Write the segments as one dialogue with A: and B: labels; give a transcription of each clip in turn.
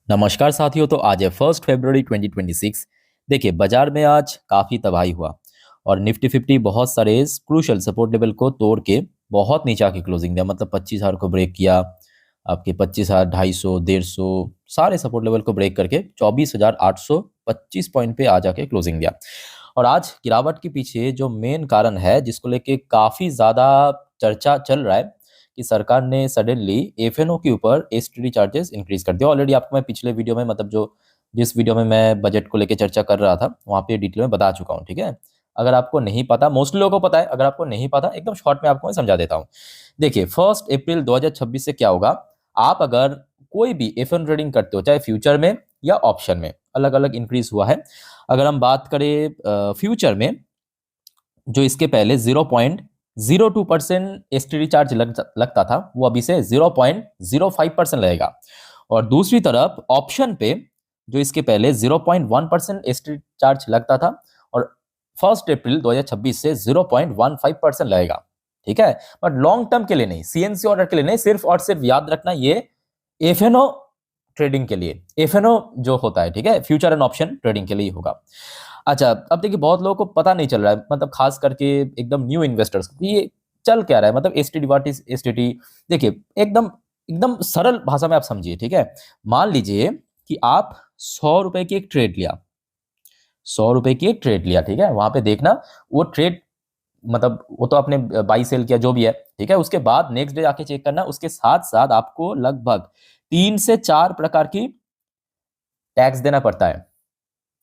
A: नमस्कार साथियों। तो आज है 1 फरवरी 2026। देखिए, बाजार में आज काफ़ी तबाही हुआ और निफ्टी फिफ्टी बहुत सारे क्रूशल सपोर्ट लेवल को तोड़ के बहुत नीचे आके क्लोजिंग दिया। मतलब 25,000 को ब्रेक किया, आपके 25,000, 250, 150 सारे सपोर्ट लेवल को ब्रेक करके 24,825 पॉइंट पे आ जाके क्लोजिंग दिया। और आज गिरावट के पीछे जो मेन कारण है, जिसको लेके काफ़ी ज़्यादा चर्चा चल रहा है कि सरकार ने सडनली एफएनओ के ऊपर एसटीडी चार्जेस इंक्रीज कर दिया। ऑलरेडी आपको मैं पिछले वीडियो में, मतलब जो जिस वीडियो में मैं बजट को लेकर चर्चा कर रहा था, वहाँ पे डिटेल में बता चुका हूँ। ठीक है, अगर आपको नहीं पता, मोस्टली लोगों को पता है, अगर आपको नहीं पता एकदम शॉर्ट में आपको मैं समझा देता हूँ। देखिए, 1 अप्रैल 2026 से क्या होगा, आप अगर कोई भी एफएन ट्रेडिंग करते हो, चाहे फ्यूचर में या ऑप्शन में, अलग अलग इंक्रीज हुआ है। अगर हम बात करें फ्यूचर में, जो इसके पहले 0.02% एसटीडी चार्ज लगता था, वो अभी से 0.05% लगेगा। और दूसरी तरफ ऑप्शन पे, जो इसके पहले 0.1% एसटीडी चार्ज लगता था, और 1 अप्रैल 2026 से 0.15% लगेगा। ठीक है, बट लॉन्ग टर्म के लिए नहीं, सीएनसी ऑर्डर के लिए नहीं, सिर्फ और सिर्फ याद रखना, ये एफएनओ ट्रेडिंग के लिए, एफएनओ जो होता है, ठीक है, फ्यूचर एंड ऑप्शन ट्रेडिंग के लिए होगा। अच्छा, अब देखिए, बहुत लोगों को पता नहीं चल रहा है, मतलब खास करके एकदम न्यू इन्वेस्टर्स, ये चल क्या रहा है, मतलब एसटीडी, व्हाट इज एसटीडी। देखिए, एकदम एकदम सरल भाषा में आप समझिए। ठीक है, मान लीजिए कि आप 100 रुपए की एक ट्रेड लिया, 100 रुपए की एक ट्रेड लिया। ठीक है, वहां पे देखना, वो ट्रेड, मतलब वो तो आपने बाई सेल किया जो भी है। ठीक है, उसके बाद नेक्स्ट डे आके चेक करना, उसके साथ साथ आपको लगभग 3 से 4 प्रकार की टैक्स देना पड़ता है।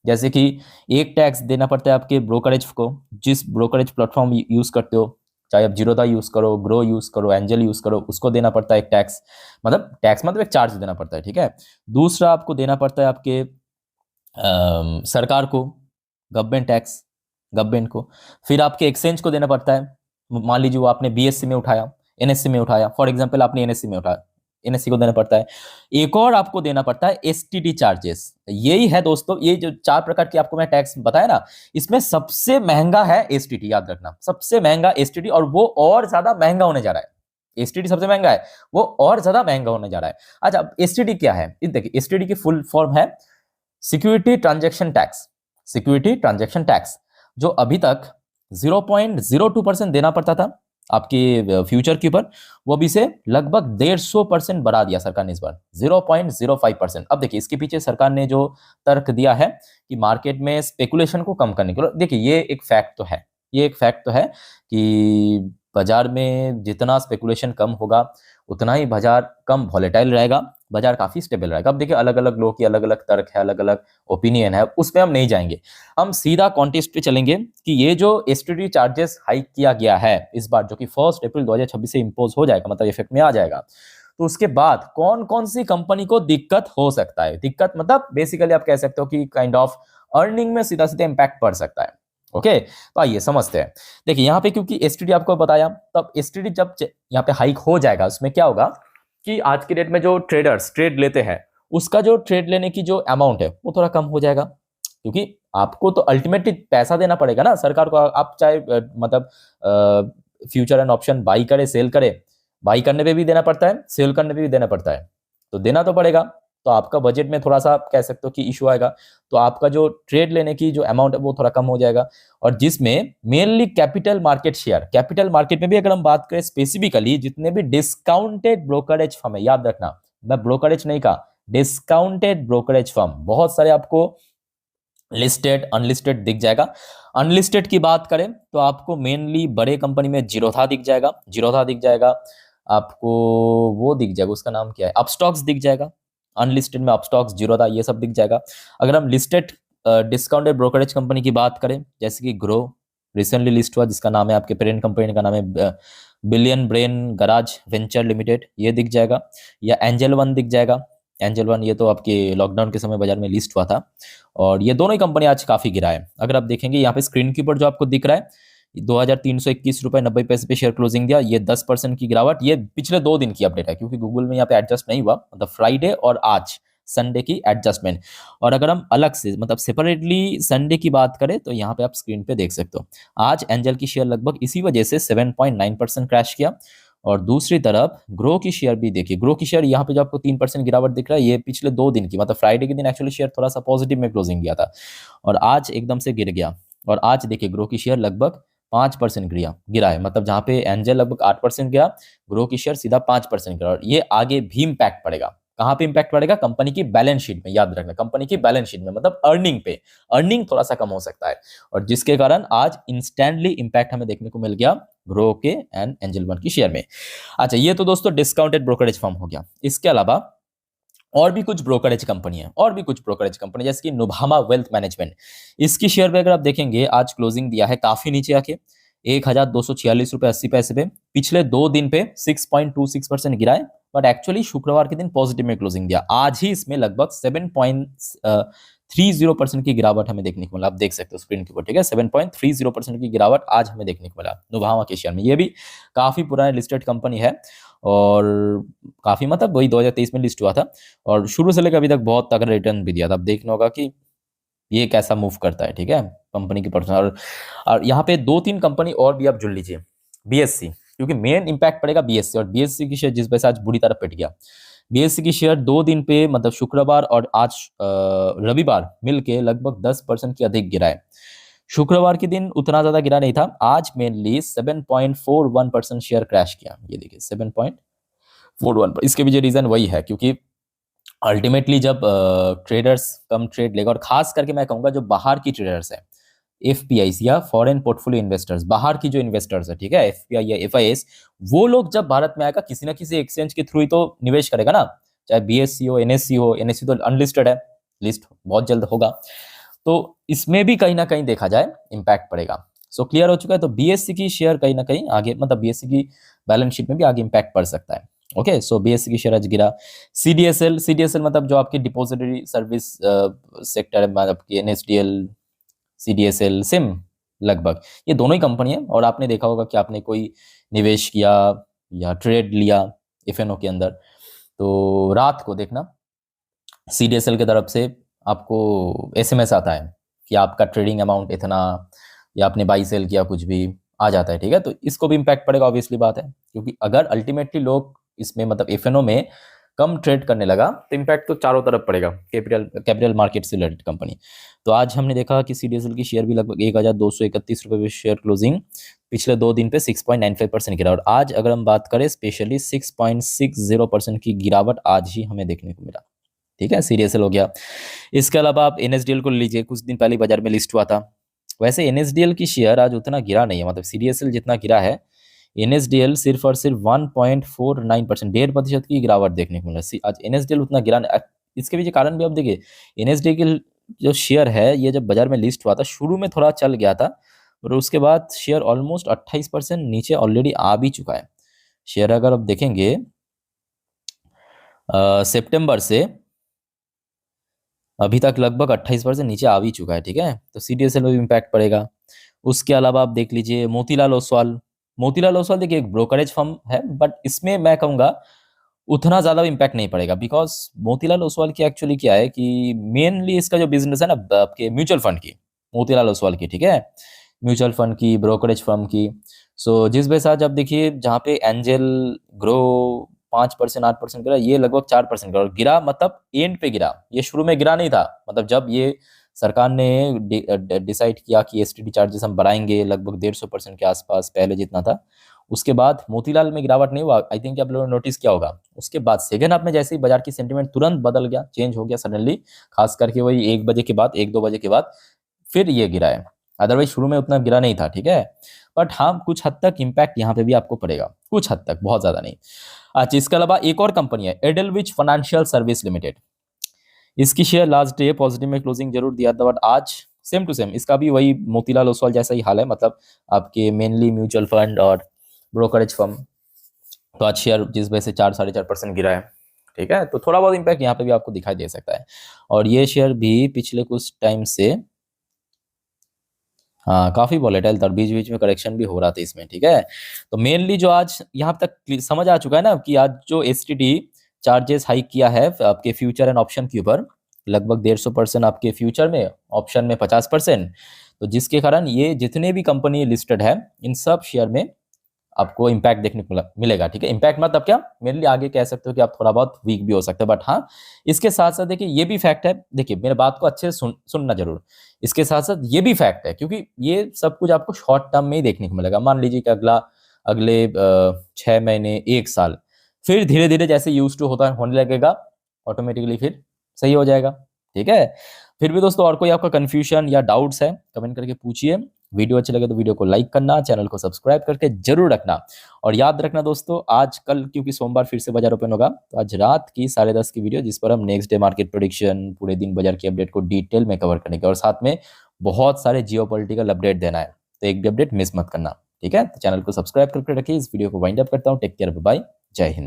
A: जैसे कि एक टैक्स देना पड़ता है आपके ब्रोकरेज को, जिस ब्रोकरेज प्लेटफॉर्म यूज करते हो, चाहे आप जीरोधा यूज करो, ग्रो यूज करो, एंजल यूज करो, उसको देना पड़ता है एक टैक्स। मतलब टैक्स मतलब एक चार्ज देना पड़ता है। ठीक है, दूसरा आपको देना पड़ता है आपके सरकार को, गवर्नमेंट टैक्स, गवर्नमेंट को। फिर आपके एक्सचेंज को देना पड़ता है। मान लीजिए वो आपने बीएससी में उठाया, एनएससी में उठाया, फॉर एग्जांपल आपने एनएससी में उठाया, एनएससी को देना पड़ता है। एक और आपको देना पड़ता है एसटीडी चार्जेस। यही है दोस्तों, ये जो 4 प्रकार की आपको मैं टैक्स बताया ना, इसमें सबसे महंगा है एसटीडी। याद रखना, सबसे महंगा एसटीडी, और वो और ज्यादा महंगा होने जा रहा है। एसटीडी सबसे महंगा है, वो और ज्यादा महंगा होने जा रहा है। अच्छा, अब एसटीडी क्या है, देखिए, एसटीडी की फुल फॉर्म है security transaction tax. Security transaction tax, जो अभी तक 0.02% देना पड़ता था आपके फ्यूचर के ऊपर, वो अभी से लगभग 150% बढ़ा दिया सरकार ने इस बार, 0.05%। अब देखिए, इसके पीछे सरकार ने जो तर्क दिया है कि मार्केट में स्पेकुलेशन को कम करने के लिए। देखिए, ये एक फैक्ट तो है, ये एक फैक्ट तो है कि बाजार में जितना स्पेकुलेशन कम होगा, उतना ही बाजार कम वॉलेटाइल रहेगा, बाजार काफी स्टेबल रहेगा। अब देखिए, अलग अलग लोगों की अलग अलग तर्क है, अलग अलग ओपिनियन है, उसमें हम नहीं जाएंगे। हम सीधा कॉन्टेक्स्ट पे चलेंगे कि ये जो एसटीडी चार्जेस हाइक किया गया है इस बार, जो कि 1 अप्रैल 2026 से इंपोज हो जाएगा, मतलब इफेक्ट में आ जाएगा, तो उसके बाद कौन कौन सी कंपनी को दिक्कत हो सकता है। दिक्कत मतलब बेसिकली आप कह सकते हो कि काइंड ऑफ अर्निंग में सीधा सीधा इंपैक्ट पड़ सकता है। ओके, तो आइए समझते हैं। देखिए, यहाँ पे क्योंकि एसटीडी आपको बताया, तब एसटीडी जब यहाँ पे हाइक हो जाएगा, उसमें क्या होगा कि आज की डेट में जो ट्रेडर्स ट्रेड लेते हैं, उसका जो ट्रेड लेने की जो अमाउंट है वो थोड़ा कम हो जाएगा, क्योंकि आपको तो अल्टीमेटली पैसा देना पड़ेगा ना सरकार को। आप चाहे मतलब फ्यूचर एंड ऑप्शन बाई करे, सेल करे, बाई करने पे भी देना पड़ता है, सेल करने पे भी देना पड़ता है, तो देना तो पड़ेगा। तो आपका बजट में थोड़ा सा आप कह सकते हो कि इशू आएगा, तो आपका जो ट्रेड लेने की जो अमाउंट है वो थोड़ा कम हो जाएगा। और जिसमें mainly capital market share, capital market में भी अगर हम बात करें स्पेसिफिकली, जितने भी डिस्काउंटेड ब्रोकरेज फर्म है, याद रखना, मैं ब्रोकरेज नहीं कहा, डिस्काउंटेड ब्रोकरेज फर्म, बहुत सारे आपको लिस्टेड अनलिस्टेड दिख जाएगा। अनलिस्टेड की बात करें तो आपको मेनली बड़े कंपनी में जीरोधा दिख जाएगा, जीरोधा दिख जाएगा आपको, वो दिख जाएगा, उसका नाम क्या है, अपस्टॉक्स दिख जाएगा। अनलिस्टेड में अपस्टॉक्स, जीरोधा, ये सब दिख जाएगा। अगर हम लिस्टेड डिस्काउंटेड ब्रोकरेज कंपनी की बात करें, जैसे कि ग्रो रिसेंटली लिस्ट हुआ, जिसका नाम है, आपके पेरेंट कंपनी का नाम है billion brain garage venture limited, ये दिख जाएगा। या एंजल वन दिख जाएगा। एंजल वन, ये तो आपके लॉकडाउन के समय बाजार में लिस्ट हुआ था, और ये दोनों ही कंपनी आज काफी गिरा है। अगर आप देखेंगे यहाँ पे स्क्रीन के ऊपर जो आपको दिख रहा है, 2,321 रुपए 90 पैसे पे शेयर क्लोजिंग दिया, ये 10% की गिरावट, ये पिछले 2 दिन की अपडेट है, क्योंकि गूगल में यहाँ पे एडजस्ट नहीं हुआ, मतलब फ्राइडे और आज संडे की एडजस्टमेंट। और अगर हम अलग से, मतलब सेपरेटली संडे की बात करें, तो यहाँ पे आप स्क्रीन पे देख सकते हो, आज एंजल की शेयर लगभग इसी वजह से 7.9% क्रैश किया, और दूसरी तरफ ग्रो की शेयर भी देखिए, ग्रो की शेयर यहाँ पे जो आपको 3% गिरावट दिख रहा है, ये पिछले 2 दिन की, मतलब फ्राइडे के दिन एक्चुअली शेयर थोड़ा सा पॉजिटिव में क्लोजिंग किया था और आज एकदम से गिर गया। और आज देखिए ग्रो की शेयर लगभग 5% गिरा है, मतलब जहाँ पे एंजल लगभग 8% गिरा, ग्रो की शेयर सीधा 5% गिरा। और ये आगे भी इम्पैक्ट पड़ेगा, कहाँ पे इम्पैक्ट पड़ेगा? कंपनी की बैलेंस शीट में, याद रखना, कंपनी की बैलेंस शीट में, मतलब अर्निंग पे, अर्निंग थोड़ा सा कम हो सकता है, और जिसके कारण आज इंस्टेंटली इम्पैक्ट हमें देखने को मिल गया ग्रो के एंड एंजल वन की शेयर में। अच्छा, ये तो दोस्तों डिस्काउंटेड ब्रोकरेज फर्म हो गया। इसके अलावा और भी कुछ ब्रोकरेज कंपनी है, और भी कुछ ब्रोकरेज कंपनी, जैसे कि नुभामा वेल्थ मैनेजमेंट, इसकी शेयर पे अगर आप देखेंगे आज क्लोजिंग दिया है काफी नीचे आके 1246 रुपये 80 पैसे पे, पिछले 2 दिन पे 6.26% गिरा है, बट एक्चुअली शुक्रवार के दिन पॉजिटिव में क्लोजिंग दिया। आज ही इसमें लगभग 7.30% की गिरावट हमें देखने को मिला, आप देख सकते हो स्क्रीन के ऊपर, ठीक है, 7.30% की गिरावट आज हमें देखने को मिला नुभामा के शेयर में। ये भी काफी पुरानी लिस्टेड कंपनी है और काफी, मतलब वही 2023 में लिस्ट हुआ था और शुरू से लेकर अभी तक बहुत तगड़ा रिटर्न भी दिया था। अब देखना होगा कि ये कैसा मूव करता है, ठीक है, कंपनी की पर्सनल। और यहाँ पे 2-3 कंपनी और भी आप जुड़ लीजिए, बीएससी, क्योंकि मेन इंपैक्ट पड़ेगा बीएससी, और बीएससी की शेयर जिस वजह से आज बुरी तरह पिट गया। बीएससी की शेयर 2 दिन पे, मतलब शुक्रवार और आज रविवार मिलके लगभग 10% की अधिक गिरा है। शुक्रवार के दिन उतना ज्यादा गिरा नहीं था, आज मेनली 7.41% शेयर क्रैश किया। ये देखिए 7.41, इसके पीछे रीजन वही है, क्योंकि अल्टीमेटली जब ट्रेडर्स कम ट्रेड लेगा, और खास करके मैं कहूंगा जो बाहर की ट्रेडर्स है, एफपीआईस या फॉरेन पोर्टफोलियो इन्वेस्टर्स, बाहर की जो इन्वेस्टर्स है, ठीक है, एफपीआई या एफआईएस, वो लोग जब भारत में आएगा किसी ना किसी एक्सचेंज के थ्रू ही तो निवेश करेगा ना, चाहे बीएससी हो, एनएससी हो, एनएससी तो अनलिस्टेड है, लिस्ट बहुत जल्द होगा, तो इसमें भी कहीं ना कहीं देखा जाए इम्पैक्ट पड़ेगा। सो क्लियर हो चुका है, तो बीएससी की शेयर कहीं ना कहीं आगे, मतलब बीएससी की बैलेंस शीट में भी आगे इम्पैक्ट पड़ सकता है। ओके, सो बीएससी की शेयर आज गिरा। सीडीएसएल मतलब जो आपकी डिपॉजिटरी सर्विस सेक्टर है, मतलब आपकी एनएसडीएल, सीडीएसएल सिम, लगभग ये दोनों ही कंपनी है। और आपने देखा होगा कि आपने कोई निवेश किया या ट्रेड लिया एफएनओ के अंदर, तो रात को देखना सीडीएसएल की तरफ से आपको एसएमएस आता है कि आपका ट्रेडिंग अमाउंट इतना, या आपने बाई सेल किया, कुछ भी आ जाता है, ठीक है, तो इसको भी इम्पैक्ट पड़ेगा, ऑब्वियसली बात है, क्योंकि अगर अल्टीमेटली लोग इसमें, मतलब एफएनओ में कम ट्रेड करने लगा, तो इम्पैक्ट तो चारों तरफ पड़ेगा, कैपिटल मार्केट से रिलेटेड कंपनी। तो आज हमने देखा कि सीडीएसएल की शेयर भी लगभग 1231 रुपये पे शेयर क्लोजिंग, पिछले 2 दिन पे 6.95% गिरा, और आज अगर हम बात करें स्पेशली 6.60% की गिरावट आज ही हमें देखने को मिला, ठीक है, सीडीएसएल हो गया। इसके अलावा आप एनएसडीएल को लीजिए, कुछ दिन पहले बाजार में लिस्ट हुआ था। वैसे एनएसडीएल की शेयर आज उतना गिरा नहीं है, मतलब सीडीएसएल जितना गिरा है, एनएसडीएल सिर्फ और सिर्फ 1.49%, 1.5% की गिरावट देखने को मिला। आज एनएसडीएल उतना गिरा नहीं। इसके पीछे कारण भी आप देखिए, एनएसडीएल जो शेयर है, ये जब बाजार में लिस्ट हुआ था, शुरू में थोड़ा चल गया था, और उसके बाद शेयर ऑलमोस्ट 28% नीचे ऑलरेडी आ भी चुका है। शेयर अगर आप देखेंगे सितंबर से अभी तक लगभग 28% नीचे आ भी चुका है, ठीक है, तो सीडीएसएल में भी इम्पैक्ट पड़ेगा। उसके अलावा आप देख लीजिए मोतीलाल ओसवाल, मोतीलाल ओसवाल देखिए एक ब्रोकरेज फर्म है, बट इसमें मैं कहूँगा उतना ज़्यादा इम्पैक्ट नहीं पड़ेगा, बिकॉज मोतीलाल ओसवाल की एक्चुअली क्या है कि मेनली इसका जो बिजनेस है ना, आपके म्यूचुअल फंड की, मोतीलाल ओसवाल की, ठीक है, म्यूचुअल फंड की, ब्रोकरेज फर्म की। सो जिस वजह से आज आप देखिए जहाँ पे एंजल ग्रो 5% 8% गिरा, ये लगभग 4% गिरा, और गिरा मतलब एंड पे गिरा, ये शुरू में गिरा नहीं था, मतलब जब ये सरकार ने डिसाइड किया कि एसटीडी चार्जेस हम बढ़ाएंगे लगभग 150% के आसपास, पहले जितना था, उसके बाद मोतीलाल में गिरावट नहीं हुआ। आई थिंक आप लोगों ने नोटिस किया होगा, उसके बाद सेकेंड हाफ में जैसे ही बाजार की सेंटीमेंट तुरंत बदल गया, चेंज हो गया सडनली, खास करके वही 1 बजे के बाद, 1-2 बजे के बाद, फिर ये गिरा है। अदरवाइज शुरू में उतना गिरा नहीं था, ठीक है, बट हाँ कुछ हद तक इम्पैक्ट यहाँ पे भी आपको पड़ेगा, कुछ हद तक, बहुत ज्यादा नहीं। अच्छा, इसके अलावा एक और कंपनी है एडेलविच फाइनेंशियल सर्विस लिमिटेड, इसकी शेयर लास्ट डे पॉजिटिव में क्लोजिंग जरूर दिया था, बट आज सेम टू सेम इसका भी वही मोतीलाल ओसवाल जैसा ही हाल है, मतलब आपके मेनली म्यूचुअल फंड और ब्रोकरेज फर्म। तो आज शेयर जिस वजह से 4-4.5% गिरा है, ठीक है, तो थोड़ा बहुत इम्पैक्ट यहाँ पे भी आपको दिखाई दे सकता है। और ये शेयर भी पिछले कुछ टाइम से हाँ काफी वॉलेटाइल था, बीच बीच में करेक्शन भी हो रहा था इसमें, ठीक है, तो मेनली जो आज यहाँ तक समझ आ चुका है ना कि आज जो एसटीडी चार्जेस हाइक किया है आपके फ्यूचर एंड ऑप्शन के ऊपर, लगभग 150% आपके फ्यूचर में, ऑप्शन में 50%, तो जिसके कारण ये जितने भी कंपनी लिस्टेड है इन सब शेयर में आपको इम्पैक्ट देखने को मिलेगा। ठीक है, इम्पैक्ट मतलब क्या, मेरे लिए आगे कह सकते हो कि आप थोड़ा बहुत वीक भी हो सकते हो, बट हाँ इसके साथ साथ देखिए ये भी फैक्ट है, देखिए मेरे बात को अच्छे से सुनना जरूर। इसके साथ साथ ये भी फैक्ट है, क्योंकि ये सब कुछ आपको शॉर्ट टर्म में ही देखने को मिलेगा। मान लीजिए कि अगले 6 महीने 1 साल, फिर धीरे धीरे जैसे यूज टू होता होने लगेगा, ऑटोमेटिकली फिर सही हो जाएगा। ठीक है, फिर भी दोस्तों और कोई आपका कंफ्यूजन या डाउट्स है कमेंट करके पूछिए। वीडियो अच्छे लगे तो वीडियो को लाइक करना, चैनल को सब्सक्राइब करके जरूर रखना। और याद रखना दोस्तों, आज कल क्योंकि सोमवार फिर से बाजार ओपन होगा, तो आज रात की 10:30 की वीडियो, जिस पर हम नेक्स्ट डे मार्केट प्रेडिक्शन, पूरे दिन बाजार की अपडेट को डिटेल में कवर करेंगे, और साथ में बहुत सारे जियोपॉलिटिकल अपडेट देना है, तो एक भी अपडेट मिस मत करना। ठीक है, तो चैनल को सब्सक्राइब करके रखिए। इस वीडियो को वाइंड अप करता हूँ। टेक केयर, बाय, जय हिंद।